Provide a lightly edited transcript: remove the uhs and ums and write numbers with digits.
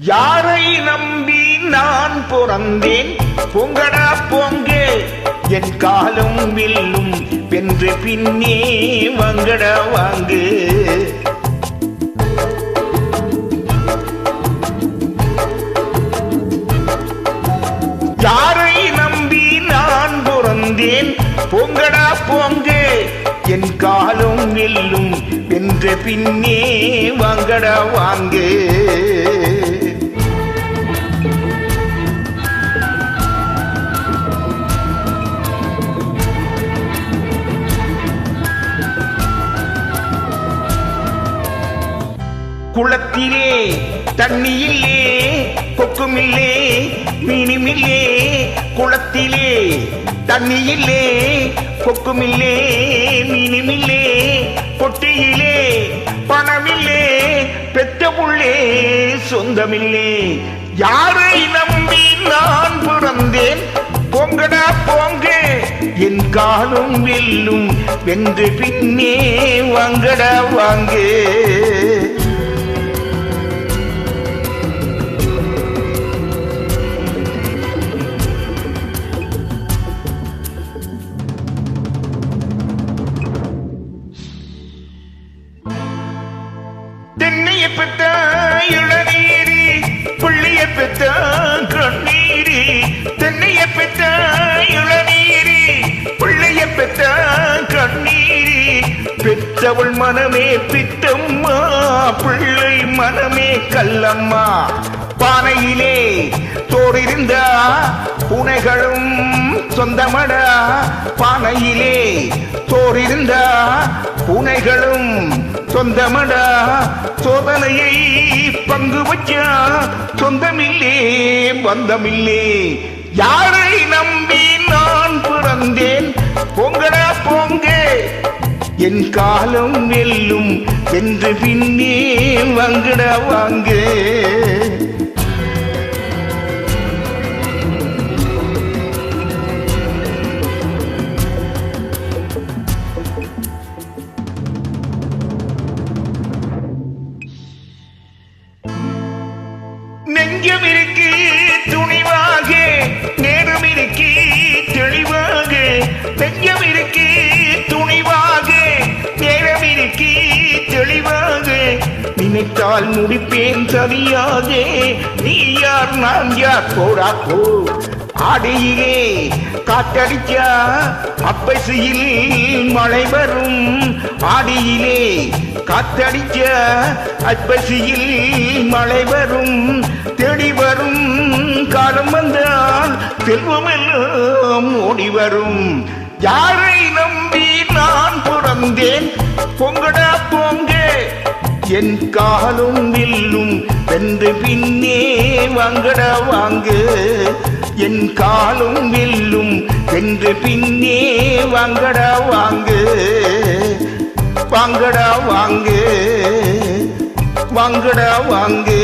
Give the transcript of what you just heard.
யாரை நம்பி நான் பிறந்தேன் பொங்கடா பொங்கே என் காலும் வில்லும் வென்று பின்னே வங்கடா வாங்கு யாரை நம்பி நான் பிறந்தேன் பொங்கடா பொங்கே என் காலும் வில்லும் வென்ற பின்னே வங்கடா வாங்கு குளத்திலே தண்ணியில்லே கொக்குமில்லே மீனுமில்லே குளத்திலே தண்ணியில்லே கொக்குமில்லே மீனுமில்லே பொட்டியிலே பணமில்லே பெத்த புள்ளே சொந்தமில்லே யாரை நம்பி நான் பிறந்தேன் பொங்கடா போங்கே என் காலும் வெல்லும் வென்று பின்னே வாங்கடா வாங்கு தென்னைய பெத்த இளநீரி புள்ளிய பெத்த கண்ணீரி தென்னைய பெத்த இளநீரி புள்ளிய பெத்த கண்ணீரி பெற்றவள் மனமே பித்தம்மா பிள்ளை மனமே கல்லம்மா பானையிலே தோறிருந்தா பூனைகளும் சொந்தமடா பானையிலே தோறிருந்தா பூனைகளும் சொந்தமடா சோதனையை பங்கு வச்சா சொந்தமில்லே பந்தமில்லே யாரை நம்பி நான் பிறந்தேன் பொங்கடா போங்கே என் காலம் வெல்லும் வென்று பின்னே வங்கடா வாங்கு நெஞ்சம் இருக்கு துணிவாக நேரம் இருக்கு தெளிவாக நெஞ்சம் இருக்கு துணிவாக நேரம் இருக்கு தெளிவாக நினைத்தால் முடிப்பேன் சரியாக நீ யார் நான் யார் போடா போ ஆடியிலே காற்றடிச்சா அப்பசியில் மழை வரும் ஆடியிலே காற்றடிச்ச அப்பசியில் மழை வரும் தேடி வரும் காலம் வந்தால் செல்வம் எல்லாம் ஓடி வரும் யாரை நம்பி நான் பிறந்தேன் பொங்கடா போங்கே என் காலும் வில்லும் வென்று பின்னே வாங்கடா வாங்கு என் காலும் வில்லும் வென்று பின்னே வாங்கடா வாங்கு வாங்கடா வாங்கு வாங்கடா வாங்கு